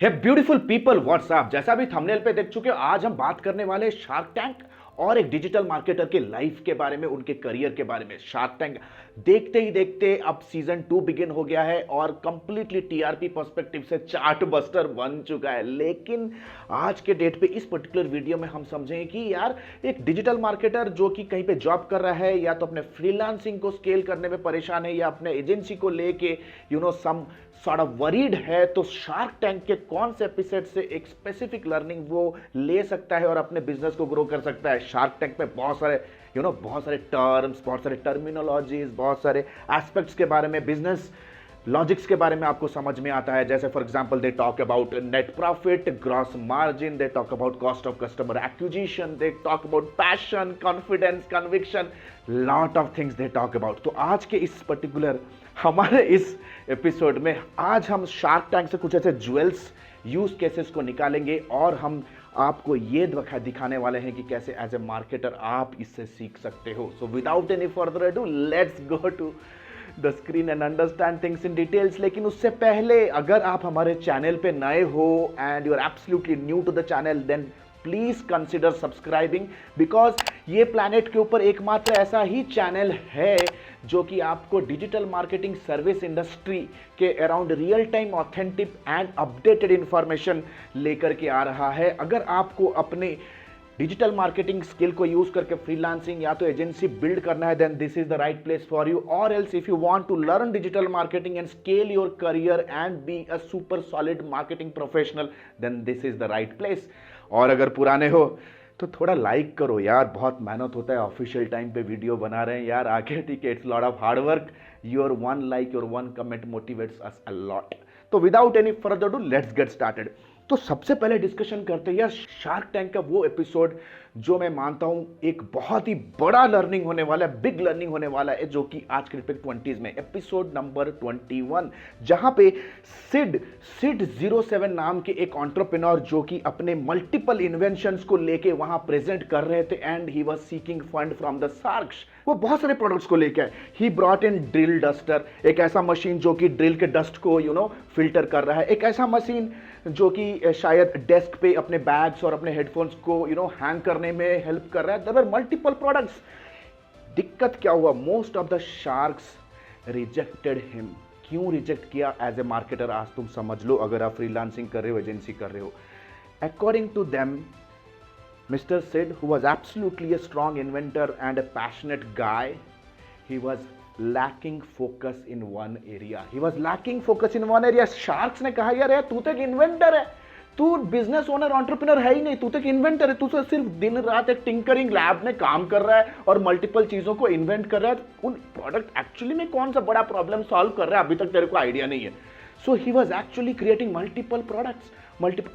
हे beautiful people WhatsApp. जैसा भी thumbnail पे देख चुके हो, आज हम बात करने वाले शार्क टैंक और एक डिजिटल मार्केटर के लाइफ के बारे में, उनके करियर के बारे में। शार्क टैंक देखते ही देखते अब सीजन 2 बिगिन हो गया है और कंप्लीटली टीआरपी पर्सपेक्टिव से चार्ट बस्टर बन चुका है। लेकिन आज के डेट पे इस पर्टिकुलर वीडियो में हम समझें कि यार एक डिजिटल मार्केटर जो कि कहीं पे जॉब कर रहा है, या तो अपने फ्रीलांसिंग को स्केल करने में परेशान है, या अपने एजेंसी को लेके सम सॉर्ट ऑफ वरीड है, तो शार्क टैंक के कौन से एपिसोड से एक स्पेसिफिक लर्निंग वो ले सकता है और अपने बिजनेस को ग्रो कर सकता है। शार्क टैंक पे बहुत सारे बहुत सारे टर्म्स, बहुत सारे टर्मिनोलॉजीज, बहुत सारे एस्पेक्ट्स के बारे में, बिजनेस लॉजिक्स के बारे में आपको समझ में आता है। जैसे for example they talk about net profit, gross margin, they talk about cost of customer acquisition, they talk about passion, confidence, conviction, lot of things they talk about. तो आज के इस पर्टिकुलर हमारे इस एपिसोड में आज हम शार्क टैंक से कुछ ऐसे ज्वेल्स यूज केसेस को निकालेंगे और हम आपको ये दिखाने वाले हैं कि कैसे एज ए मार्केटर आप इससे सीख सकते हो। So without any further ado, let's go to the screen and understand things in details. लेकिन उससे पहले अगर आप हमारे चैनल पे नए हो and you are absolutely new to the channel, then please consider subscribing, because ये प्लैनेट के ऊपर एकमात्र ऐसा ही चैनल है जो कि आपको डिजिटल मार्केटिंग सर्विस इंडस्ट्री के around real time authentic and updated information लेकर के आ रहा है। अगर आपको अपने डिजिटल मार्केटिंग स्किल को यूज करके फ्रीलांसिंग या तो एजेंसी बिल्ड करना है, then this is the right place for you. और else if you want to learn digital marketing and scale your career and be a super solid marketing professional, then this is the right place. और अगर पुराने हो तो थोड़ा like करो यार, बहुत मेहनत होता है, ऑफिशियल टाइम पे वीडियो बना रहे हैं यार आगे, ठीक है, it's lot of hard work. Your one like, your one comment motivates us a lot. तो without any further do, let's get started. तो सबसे पहले डिस्कशन करते हैं यार शार्क टैंक का वो एपिसोड जो मैं मानता हूं एक बहुत ही बड़ा लर्निंग होने वाला है, बिग लर्निंग होने वाला है, जो कि आज के 20s में एपिसोड नंबर 21, जहां पे सिड 07 नाम के एक एंटरप्रेन्योर जो कि अपने मल्टीपल इन्वेंशंस को लेके वहां प्रेजेंट कर रहे थे and he was seeking fund from the sharks. वो बहुत सारे प्रोडक्ट्स को लेके he brought in drill duster, एक ऐसा मशीन जो कि ड्रिल के डस्ट को फिल्टर कर रहा है, एक ऐसा मशीन जो कि शायद डेस्क पे अपने बैग्स और अपने हेडफोन्स को हैंग करने में हेल्प कर रहा है। There are multiple products. दिक्कत क्या हुआ, most of the sharks rejected him. क्यों रिजेक्ट किया एज ए मार्केटर, आज तुम समझ लो अगर आप फ्रीलांसिंग कर रहे हो, एजेंसी कर रहे हो। According to them, Mr. Sid, who was absolutely a strong inventor and a passionate guy, he was lacking focus in one area. He was lacking focus in one area. Sharks ने कहा यार तू तो एक inventor है, तू business owner entrepreneur है ही नहीं, तू तो एक इन्वेंटर है, तू तो सिर्फ दिन रात एक टिंकरिंग लैब में काम कर रहा है और मल्टीपल चीजों को इन्वेंट कर रहा है। उन प्रोडक्ट एक्चुअली में कौन सा बड़ा प्रॉब्लम सॉल्व कर रहा है अभी तक तेरे को आइडिया नहीं है। So he was actually creating multiple products.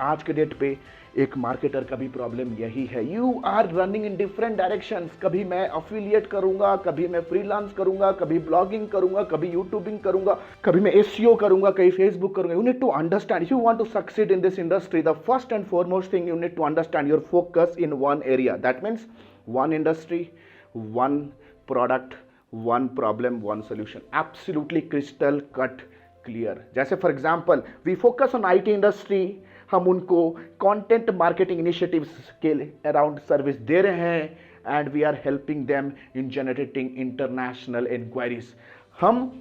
आज के डेट पे एक मार्केटर का भी प्रॉब्लम यही है। You are running in different directions. कभी मैं अफिलिएट करूंगा, कभी मैं फ्रीलांस करूंगा, कभी ब्लॉगिंग करूंगा, कभी यूट्यूबिंग करूंगा, कभी मैं एसईओ करूंगा, कहीं फेसबुक करूंगा। You need to understand, if you want to succeed in this industry, the first and foremost thing you need to understand your focus in one area. That means one industry, one product, one problem, one solution. Absolutely crystal cut clear. जैसे for example we focus on IT industry, हम उनको content marketing initiatives के around service दे रहे हैं and we are helping them in generating international inquiries. हम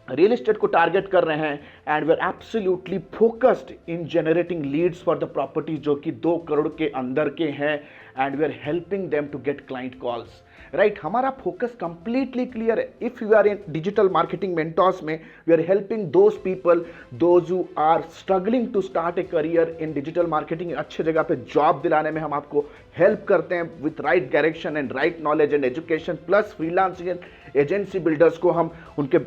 real estate को target कर रहे हैं and we are absolutely focused in generating leads for the property जो कि 2 करोड़ के अंदर के हैं and we are helping them to get client calls. Right, हमारा फोकस कंप्लीटली क्लियर है। If you are in digital marketing mentors में, we are helping those people, those who are struggling to start a career in digital marketing. अच्छे जगह पे job दिलाने में हम आपको हेल्प करते हैं with right direction and right knowledge and education, plus freelancing and agency builders को हम उनके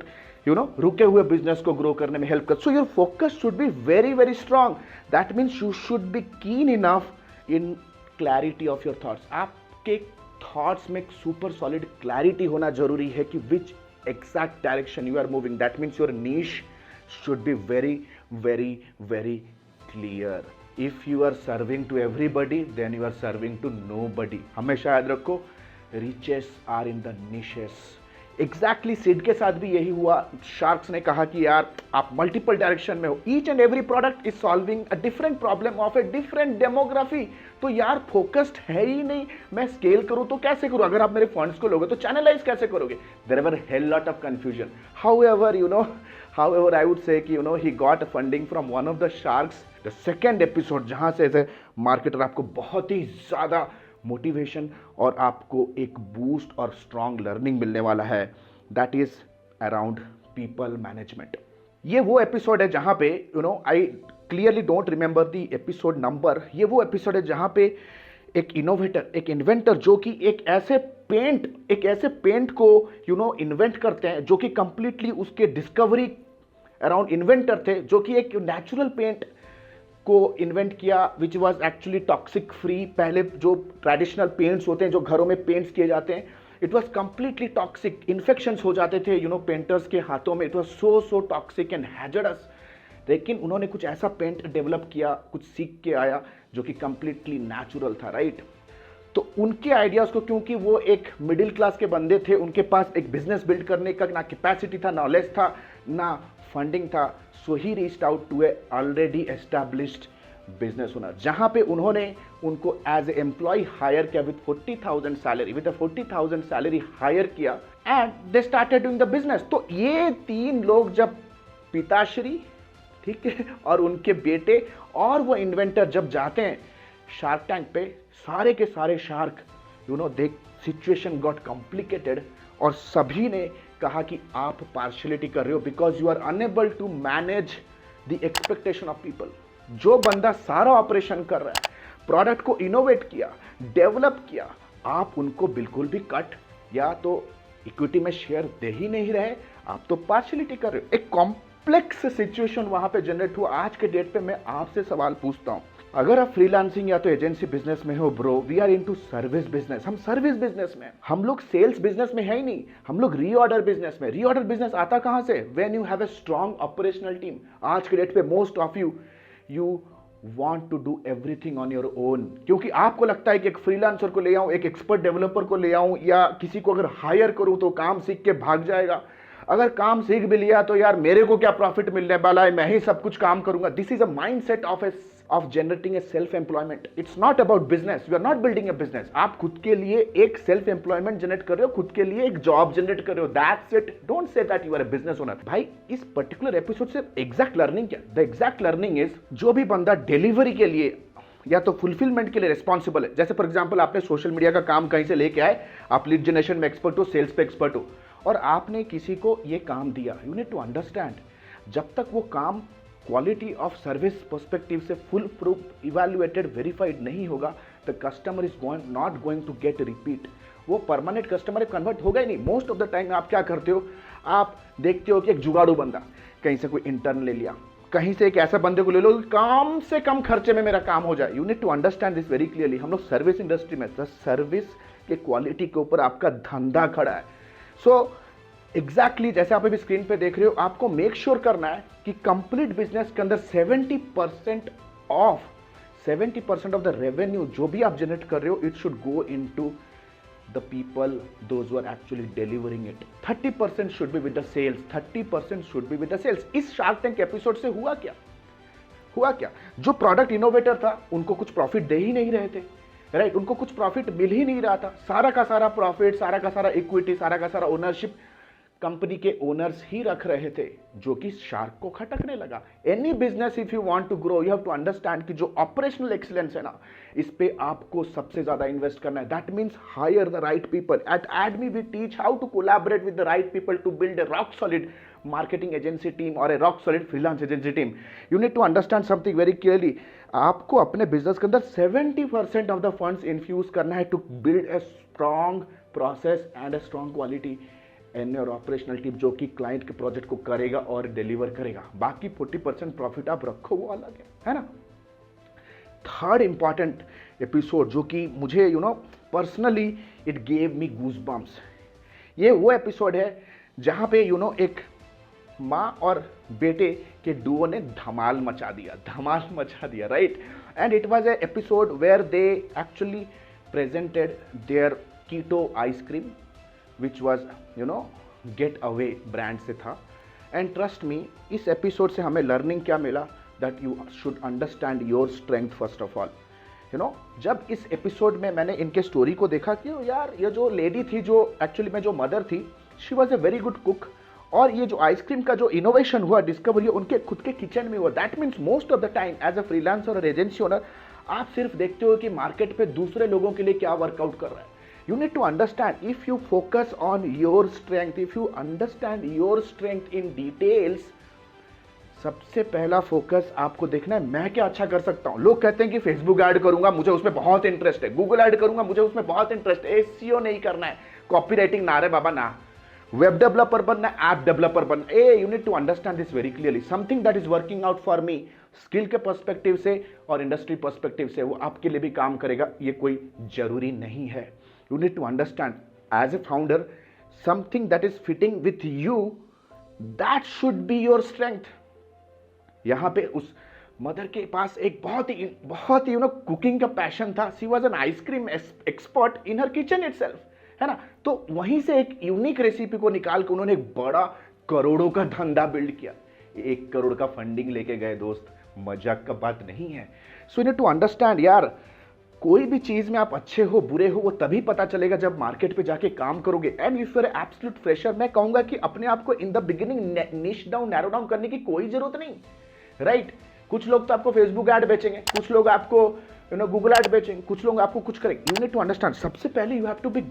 रुके हुए बिजनेस को ग्रो करने में हेल्प कर। So your focus should be very very strong. That means you should be keen enough in clarity of your thoughts. आपके थॉट्स में एक सुपर सॉलिड क्लैरिटी होना जरूरी है कि which exact direction you are moving. That means your niche should be very very very clear. If you are serving to everybody, then you are serving to nobody. हमेशा याद रखो, riches are in the niches. Exactly Sid के साथ भी यही हुआ। Sharks ने कहा कि यार आप मल्टीपल डायरेक्शन में हो, each and every product is solving a different problem of a different demography. तो यार फोकस्ड है ही नहीं, मैं स्केल करूं तो कैसे करूं? अगर आप मेरे फंड्स को लोगे तो चैनलाइज कैसे करोगे? There were hell lot of confusion. However I would say कि he got funding from one of the sharks. The second episode जहां से एज ए मार्केटर आपको बहुत ही ज्यादा मोटिवेशन और आपको एक बूस्ट और स्ट्रॉन्ग लर्निंग मिलने वाला है, that is around people management. ये वो एपिसोड है जहां पे I clearly don't remember the episode number. ये वो एपिसोड है जहां पे एक इनोवेटर, एक इन्वेंटर जो कि एक ऐसे पेंट को इन्वेंट करते हैं जो कि कंप्लीटली उसके डिस्कवरी अराउंड इन्वेंटर थे, जो कि एक नेचुरल पेंट को इन्वेंट किया which was actually toxic free. पहले जो ट्रेडिशनल पेंट्स होते हैं, जो घरों में पेंट्स किए जाते हैं, it was completely toxic, infections हो जाते थे पेंटर्स के हाथों में, it was so toxic and hazardous. लेकिन उन्होंने कुछ ऐसा पेंट डेवलप किया, कुछ सीख के आया जो कि कंप्लीटली नेचुरल था, राइट? तो उनके आइडियाज को, क्योंकि वो एक मिडिल क्लास के बंदे थे, उनके पास एक बिजनेस बिल्ड करने का ना कैपेसिटी था, नॉलेज था, ना फंडिंग था, so he reached out to a already established business owner, जहां पे उन्होंने उनको एज ए एम्प्लॉय हायर किया with 40,000 salary, with 40,000 salary hire किया and they started doing the business. तो ये तीन लोग जब पिताश्री, ठीक है, और उनके बेटे और वो इन्वेंटर जब जाते हैं शार्क टैंक पे, सारे के सारे शार्क दे सिचुएशन गॉट कॉम्प्लिकेटेड और सभी ने कहा कि आप पार्शियलिटी कर रहे हो because you are unable to manage the expectation of people. जो बंदा सारा ऑपरेशन कर रहा है, प्रोडक्ट को इनोवेट किया, डेवलप किया, आप उनको बिल्कुल भी कट या तो इक्विटी में शेयर दे ही नहीं रहे, आप तो पार्शियलिटी कर रहे हो। एक कॉम्प्लेक्स सिचुएशन वहां पे जनरेट हुआ। आज के डेट पे मैं आपसे सवाल पूछता हूं, अगर आप फ्रीलांसिंग या तो एजेंसी बिजनेस में हो bro, we are into service business, हम सर्विस बिजनेस में, हम लोग सेल्स बिजनेस में है ही नहीं, हम लोग रीऑर्डर बिजनेस में। रीऑर्डर बिजनेस आता कहां से? When you have a strong operational team. आज के डेट पे most of you want to do everything on your own, क्योंकि आपको लगता है कि एक फ्रीलांसर को ले आऊं, एक एक्सपर्ट डेवलपर को ले आऊं, या किसी को अगर हायर करूं तो काम सीख के भाग जाएगा। अगर काम सीख भी लिया तो यार मेरे को क्या प्रॉफिट मिलने वाला है, मैं ही सब कुछ काम करूंगा। This is a mindset of generating a self employment. It's not about business. You are not building a business. आप खुद के लिए एक self employment जनरेट कर रहे हो, खुद के लिए एक जॉब जनरेट कर रहे हो, that's it. Don't say that you are a business owner. भाई इस पर्टिकुलर एपिसोड से एग्जैक्ट लर्निंग क्या? द एग्जैक्ट लर्निंग इज, जो भी बंदा डिलीवरी के लिए या तो फुलफिलमेंट के लिए रिस्पॉन्सिबल है, जैसे फॉर एग्जाम्पल आपने सोशल मीडिया का काम कहीं से लेके आए, आप लीड जनरेशन में एक्सपर्ट हो, सेल्स पे एक्सपर्ट हो, और आपने किसी को ये काम दिया, यू नीड टू अंडरस्टैंड जब तक वो काम क्वालिटी ऑफ सर्विस पर्सपेक्टिव से फुल प्रूफ इवैल्यूएटेड वेरीफाइड नहीं होगा, the customer is not going to get repeat. वो परमानेंट कस्टमर कन्वर्ट होगा ही नहीं। मोस्ट ऑफ द टाइम आप क्या करते हो, आप देखते हो कि एक जुगाड़ू बंदा, कहीं से कोई इंटर्न ले लिया, कहीं से एक ऐसा बंदे को ले लो कम से कम खर्चे में मेरा काम हो जाए। You need to understand this very clearly. हम लोग सर्विस इंडस्ट्री में, सर्विस के क्वालिटी के ऊपर आपका धंधा खड़ा है। सो एग्जैक्टली जैसे आप अभी स्क्रीन पे देख रहे हो, आपको मेक श्योर करना है कि कंप्लीट बिजनेस के अंदर 70% ऑफ द रेवेन्यू जो भी आप जनरेट कर रहे हो, it should go into the people those who are actually delivering it. 30% should be with the sales, 30% should be with the sales. इस शार्क टैंक एपिसोड से हुआ क्या? जो प्रोडक्ट इनोवेटर था उनको कुछ प्रॉफिट दे ही नहीं रहे थे, राइट? उनको कुछ प्रॉफिट मिल ही नहीं रहा था। सारा का सारा प्रॉफिट, सारा का सारा इक्विटी, सारा का सारा ओनरशिप कंपनी के ओनर्स ही रख रहे थे, जो कि शार्क को खटकने लगा। Any business if you want to grow, you have to understand कि जो ऑपरेशनल एक्सीलेंस है ना, इस पे आपको सबसे ज्यादा इन्वेस्ट करना है। That means hire the right people. At ADMI we teach how to collaborate with the right people to build a rock solid marketing agency team or a rock solid freelance agency team. You need to understand something very clearly. आपको अपने business के अंदर 70% of the funds infuse करना है to build a strong process and a strong quality and your operational team, जो कि client के project को करेगा और डिलीवर करेगा। बाकी 40% प्रॉफिट आप रखो, वो अलग है ना। थर्ड इंपॉर्टेंट एपिसोड जो कि मुझे personally it gave me goose bumps, ये वो एपिसोड है जहां पे एक माँ और बेटे के डुओ ने धमाल मचा दिया, right? And it was a episode where they actually presented their keto ice cream which was Get Away brand से था। एंड ट्रस्ट मी, इस एपिसोड से हमें लर्निंग क्या मिला, that you should understand your strength first of all. You know, जब इस episode में मैंने इनके स्टोरी को देखा कि यार ये जो लेडी थी, जो एक्चुअली में जो मदर थी, she was a very good cook, और ये जो आइसक्रीम का जो इनोवेशन हुआ, डिस्कवरी उनके खुद के किचन में हुआ। That means most of the time as a freelancer और एजेंसी ओनर आप सिर्फ देखते हो कि मार्केट पे दूसरे लोगों के लिए क्या वर्कआउट कर रहा है। You need to understand, if you focus on your strength, if you understand your strength in details, सबसे पहला फोकस आपको देखना है मैं क्या अच्छा कर सकता हूं। लोग कहते हैं कि फेसबुक ऐड करूंगा, मुझे उसमें बहुत इंटरेस्ट है, गूगल ऐड करूंगा, मुझे उसमें बहुत इंटरेस्ट है, एसईओ नहीं करना है, कॉपी राइटिंग ना रे बाबा ना, वेब डेवलपर बनना, ऐप डेवलपर बनना। You need to understand this very clearly, something that is working out for me, skill के पर्सपेक्टिव से और इंडस्ट्री पर्सपेक्टिव से, वो आपके लिए भी काम करेगा, ये कोई जरूरी नहीं है। You need to understand as a founder, something that is fitting with you, that should be your strength. यहां पे उस मदर के पास एक बहुत ही यू नो कुकिंग का पैशन था। She was an ice cream expert in her kitchen itself, है ना। तो वहीं से एक यूनिक रेसिपी को निकाल के उन्होंने एक बड़ा करोड़ों का धंधा बिल्ड किया। 1 करोड़ का फंडिंग लेके गए दोस्त, मजाक का बात नहीं है। So you need to understand यार, कोई भी चीज में आप अच्छे हो बुरे हो वो तभी पता चलेगा जब मार्केट पे जाके काम करोगे। And if you are absolute fresher, मैं कहूंगा कि अपने आप को in the beginning niche down, narrow down करने की कोई जरूरत नहीं, राइट। कुछ लोग तो आपको फेसबुक ऐड बेचेंगे, कुछ लोग आपको यू नो गूगल ऐड बेचेंगे, कुछ लोग आपको कुछ करेंगे। यू नीड टू अंडरस्टैंड, सबसे पहले you have to be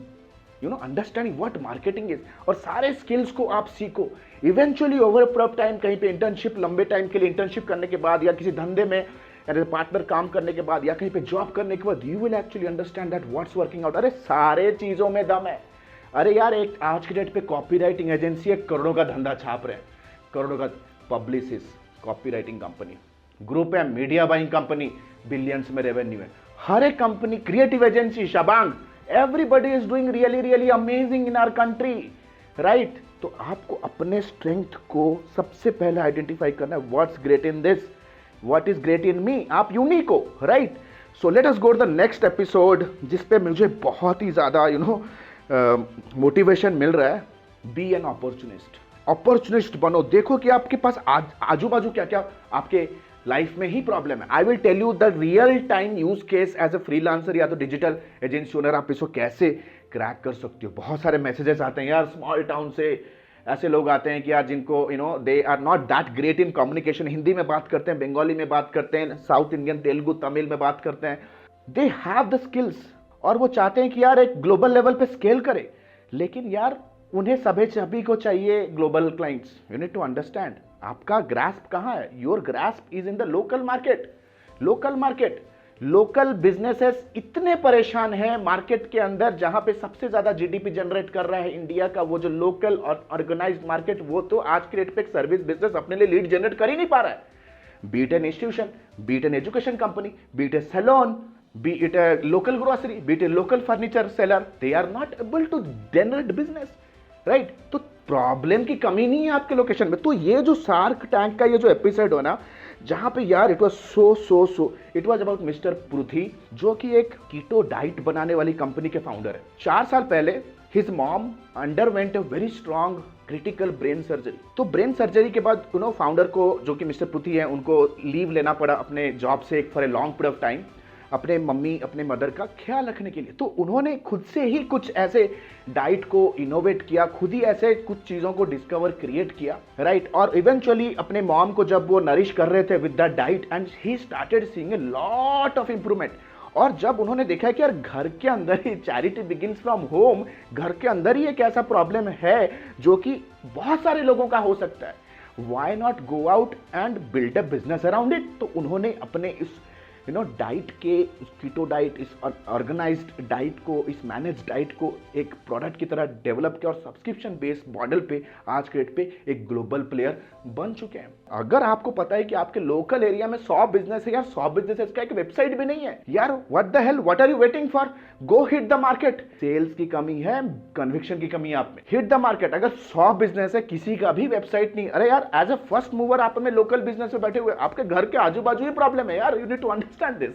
you know understanding what marketing is, और सारे स्किल्स को आप सीखो। इवेंचुअली ओवर अ टाइम, कहीं पे इंटर्नशिप, लंबे टाइम के लिए इंटर्नशिप करने के बाद, या किसी धंधे में एज ए पार्टनर काम करने के बाद, या कहीं पे जॉब करने के बाद, you will actually understand that what's working out. अरे सारे चीजों में दम है। अरे यार, एक आज के डेट पे कॉपी राइटिंग एजेंसी है, करोड़ों का धंधा छाप रहे हैं, करोड़ों का। Publicist copy writing company, group है मीडिया बाइंग कंपनी, बिलियंस में रेवेन्यू है। हर एक company, creative agency, Shabang, everybody is doing really amazing in our country, right. तो आपको अपने स्ट्रेंथ को सबसे पहले आइडेंटिफाई करना है, what's great in this, what is great in me. आप यूनिक हो, right. So let us go to the next episode, जिसपे मुझे बहुत ही ज्यादा यू नो मोटिवेशन मिल रहा है। बी एन अपॉर्चुनिस्ट, अपॉर्चुनिस्ट बनो। देखो कि आपके पास आजू बाजू क्या क्या आपके लाइफ में ही प्रॉब्लम है। I will tell you the real time use case as a freelancer या तो डिजिटल एजेंसी ओनर, आप इसको कैसे क्रैक कर सकते हो। बहुत सारे मैसेजेस आते हैं यार स्मॉल टाउन से, ऐसे लोग आते हैं कि यार जिनको you know they are not that great in communication, Hindi में बात करते हैं, बंगाली में बात करते हैं, साउथ इंडियन, तेलुगु, तमिल में बात करते हैं। दे हैव द स्किल्स और वो चाहते हैं कि यार एक ग्लोबल लेवल पे स्केल करे, लेकिन यार उन्हें सभी को चाहिए global clients. You need to understand आपका ग्रास्प कहां है। Your grasp is in the local market. Local businesses इतने परेशान हैं मार्केट के अंदर, जहां पे सबसे ज्यादा जीडीपी जनरेट कर रहा है इंडिया का वो जो लोकल और ऑर्गेनाइज्ड मार्केट, वो तो आज के डेट पे एक सर्विस बिजनेस अपने लिए लीड जनरेट कर ही नहीं पा रहा है। Be it an institution, be it an education company, be it a salon, be it a local grocery, be it a local furniture seller, they are not able to generate business, right? तो problem की कमी नहीं है आपके location में। तो ये जो शार्क टैंक का ये जो एपिसोड हो ना, जहां पे यार it was so it was about mister Prithvi, जो कि एक कीटो डाइट बनाने वाली कंपनी के फाउंडर है। 4 साल पहले his mom underwent a very strong critical brain surgery. तो ब्रेन सर्जरी के बाद यू नो फाउंडर को, जो कि मिस्टर पृथ्वी है, उनको लीव लेना पड़ा अपने जॉब से for a long period of time, अपने मदर का ख्याल रखने के लिए। तो उन्होंने खुद से ही कुछ ऐसे डाइट को इनोवेट किया, खुद ही ऐसे कुछ चीजों को डिस्कवर क्रिएट किया, राइट। और इवेंचुअली अपने मॉम को जब वो नरिश कर रहे थे with the diet, and he started seeing a lot of improvement. और जब उन्होंने देखा कि यार घर के अंदर ही, चैरिटी बिगिंस फ्रॉम होम, घर के अंदर ही एक ऐसा प्रॉब्लम है जो कि बहुत सारे लोगों का हो सकता है, why not go out and build a business around it. तो उन्होंने अपने इस यू नो डाइट के, कीटो डाइट, इस ऑर्गेनाइज्ड डाइट को, इस मैनेज डाइट को एक प्रोडक्ट की तरह डेवलप किया और सब्सक्रिप्शन बेस्ड मॉडल पे आज के डेट पे एक ग्लोबल प्लेयर बन चुके हैं। अगर आपको पता है कि आपके लोकल एरिया में 100 बिजनेस है यार, 100 बिजनेस का एक वेबसाइट भी नहीं है यार, what the hell, what are you waiting for, go hit the market. Sales की कमी है, कन्विक्शन की कमी है आप में, हिट द मार्केट। अगर 100 बिजनेस है, किसी का भी वेबसाइट नहीं, अरे यार एज अ फर्स्ट मूवर आप में लोकल बिजनेस में बैठे हुए, आपके घर के आजू बाजू ही प्रॉब्लम है यार, you need to understand this.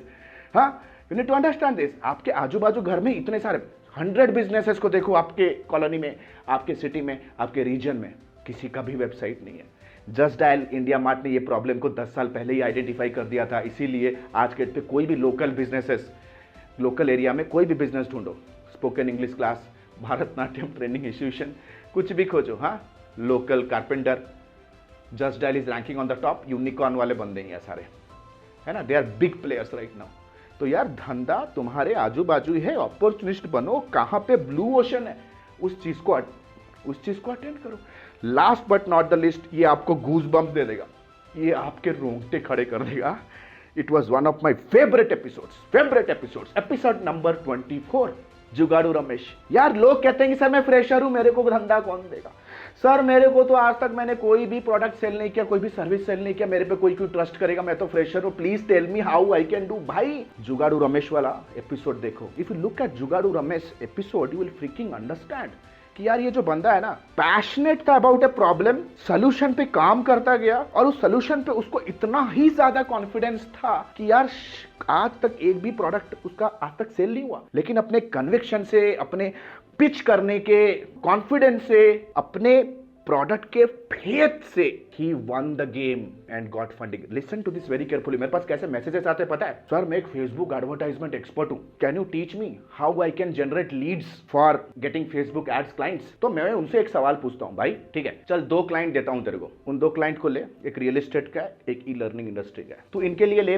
हाँ, you need to understand this. आपके आजू बाजू घर में इतने सारे, 100 बिजनेसेस को देखो आपके कॉलोनी में, आपके सिटी में, आपके रीजन में, किसी का भी वेबसाइट नहीं है। जस्ट डायल इंडिया मार्ट ने ये प्रॉब्लम को 10 साल पहले ही आइडेंटिफाई कर दिया था। इसीलिए आज के डेट पे कोई भी लोकल बिजनेसेस, लोकल एरिया में कोई भी बिजनेस ढूंढो, spoken English class, Bharatanatyam training institution, कुछ भी खोजो, हाँ, local carpenter, just dial is ranking on the top. Unicorn वाले बंदे ही हैं सारे, है ना, they are big players right now. तो यार धंधा तुम्हारे आजू बाजू है, अपॉर्चुनिस्ट बनो। कहां पे ब्लू ओशन है, उस चीज को अटेंड करो। Last but not the list, ये आपको गूज बम्प दे देगा, ये आपके रोंगटे खड़े कर देगा। It was one of my favourite episodes, episode number 24, Jugaadu Ramesh. यार लोग कहते हैं कि सर मैं फ्रेशर हूं, मेरे को धंधा कौन देगा। सर मेरे को तो आज तक मैंने कोई भी प्रोडक्ट सेल नहीं किया, कोई भी सर्विस सेल नहीं किया, मेरे पे कोई क्यों ट्रस्ट करेगा, मैं तो फ्रेशर हूं, please tell me how I can do. भाई जुगाड़ू रमेश वाला एपिसोड देखो। If you look at Jugaadu Ramesh episode, you will freaking understand कि यार ये जो बंदा है ना, पैशनेट था अबाउट ए प्रॉब्लम, सोल्यूशन पे काम करता गया, और उस सोल्यूशन पे उसको इतना ही ज्यादा कॉन्फिडेंस था कि यार आज तक एक भी प्रोडक्ट उसका आज तक सेल नहीं हुआ, लेकिन अपने कन्विक्शन से, अपने पिच करने के कॉन्फिडेंस से, अपने प्रोडक्ट के फेथ से ही won the game and got funding. Listen to this very carefully. मेरे पास कैसे मैसेजेस आते हैं पता है, सर मैं एक फेसबुक एडवर्टाइजमेंट एक्सपर्ट हूं, can you teach me how I can generate leads for getting Facebook ads clients. तो मैं उनसे एक सवाल पूछता हूं, भाई ठीक है चल 2 क्लाइंट देता हूं तेरे को, उन 2 क्लाइंट को ले, एक रियल एस्टेट का है, एक ई लर्निंग इंडस्ट्री का है। तू इनके लिए ले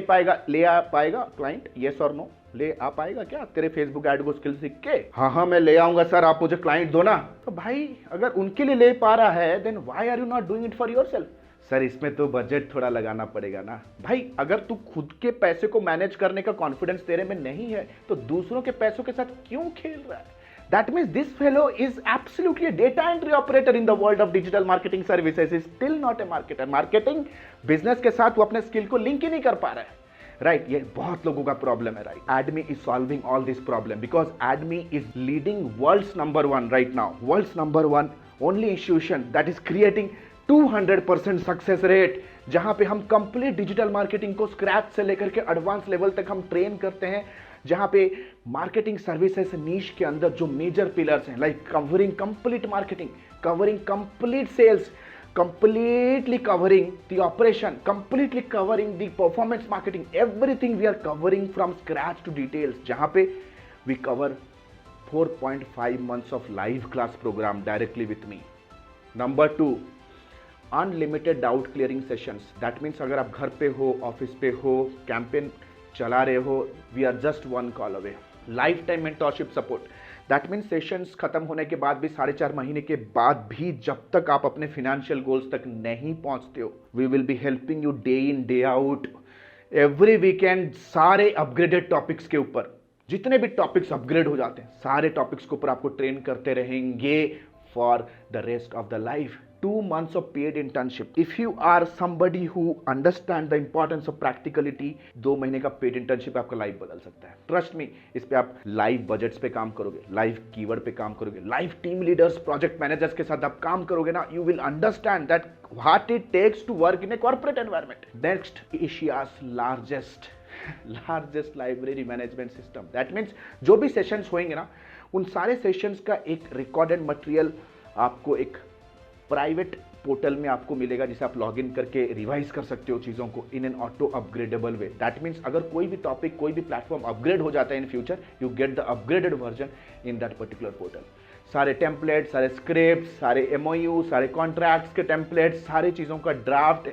आ पाएगा क्लाइंट, येस और नो, ले आ पाएगा क्या तेरे फेसबुक एड को स्किल सीख के? हाँ मैं ले आऊंगा सर, आप मुझे क्लाइंट दो ना। तो भाई अगर उनके लिए ले पा रहा है, then why are you not doing it for yourself? Sir इसमें तो बजट थोड़ा लगाना पड़ेगा ना। भाई अगर तू खुद के पैसे को मैनेज करने का कॉन्फिडेंस तेरे में नहीं है, तो दूसरों के पैसों के साथ क्यों खेल रहा है? That means this fellow is absolutely a data entry operator in the world of digital marketing services. Is still not a marketer. Marketing business के साथ वो अपने स्किल को लिंक ही नहीं कर पा रहा है। राइट, ये बहुत लोगों का प्रॉब्लम है। Right, ADMI is solving all this problem because ADMI is leading world's number 1 right now, world's number 1 only institution that is creating 200% success rate, जहां पे हम कंप्लीट डिजिटल मार्केटिंग को स्क्रैच से लेकर के एडवांस लेवल तक हम ट्रेन करते हैं, जहां पे मार्केटिंग सर्विसेज नीश के अंदर जो मेजर पिलर्स हैं, like covering complete marketing, covering complete sales, completely covering the operation, completely covering the performance marketing, everything we are covering from scratch to details, जहां पे we cover 4.5 months of live class program directly with me. Number 2, unlimited doubt clearing sessions. That means अगर आप घर पे हो, office पे हो, campaign चला रहे हो, we are just 1 call away. Lifetime mentorship support. That means sessions खत्म होने के बाद भी 4.5 महीने के बाद भी जब तक आप अपने फाइनेंशियल गोल्स तक नहीं पहुंचते हो, we will be helping you day in day out every weekend, सारे अपग्रेडेड टॉपिक्स के ऊपर। जितने भी टॉपिक्स अपग्रेड हो जाते हैं, सारे टॉपिक्स के ऊपर आपको ट्रेन करते रहेंगे for the rest of the life. 2 months of paid internship. If you are somebody who understand the importance of practicality, 2 महीने का पेड इंटर्नशिप आपका लाइफ बदल सकता है। ट्रस्ट मी, इस पे आप लाइव बजट्स पे काम करोगे, लाइव कीवर्ड पे काम करोगे, live team leaders, project managers के साथ आप काम करोगे ना, you will understand that what it takes to work in a corporate environment. Next, Asia's largest library management system. That means जो भी सेशंस होंगे ना, उन सारे सेशंस का एक रिकॉर्डेड मटेरियल आपको एक प्राइवेट पोर्टल में आपको मिलेगा, जिसे आप लॉगिन करके रिवाइज कर सकते हो चीज़ों को in an auto upgradable way. That means अगर कोई भी टॉपिक, कोई भी प्लेटफॉर्म अपग्रेड हो जाता है in future, you get the upgraded version in that particular portal. सारे टेम्पलेट, सारे स्क्रिप्ट, सारे एमओयू, सारे कॉन्ट्रैक्ट्स के टेम्पलेट, सारे चीज़ों का ड्राफ्ट,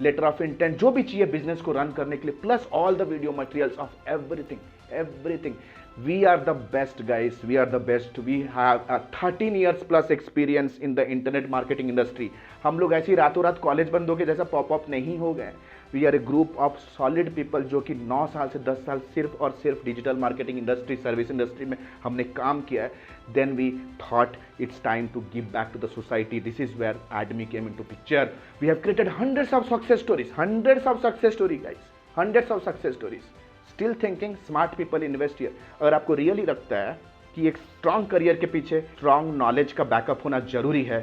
लेटर ऑफ इंटेंट, जो भी चाहिए बिजनेस को रन करने के लिए, plus all the video materials of everything. We are the best guys, we are the best. We have a 13 years plus experience in the internet marketing industry. हम लोग ऐसी रातों रात कॉलेज बंद हो के जैसा पॉप अप नहीं हो गए। We are a group of solid people जो कि 9 साल से 10 साल सिर्फ और सिर्फ digital marketing industry, service industry में हमने काम किया है। Then we thought it's time to give back to the society. This is where Admi came into picture. We have created hundreds of success stories, guys, hundreds of success stories. Still thinking, smart people invest here. अगर आपको really लगता है कि एक strong career के पीछे strong knowledge का backup होना जरूरी है,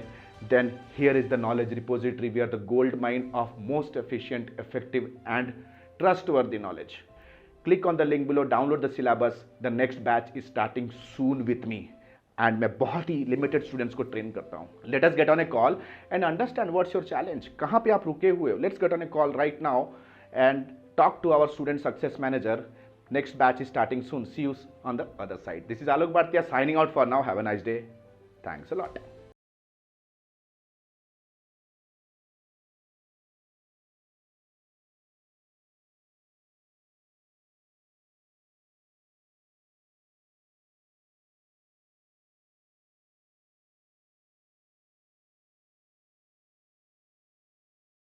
then here is the knowledge repository. We are the gold mine of most efficient, effective and trustworthy knowledge. click on the link below, download the syllabus. The next batch is starting soon with me. And मैं बहुत ही limited students को train करता हूँ. Let us get on A call and understand what's your challenge. कहाँ पे आप रुके हुए हो? Let's get on A call right now and talk to our student success manager. Next batch is starting soon. See you on the other side. This is Alok Bhartia signing out for now. Have a nice day. Thanks a lot.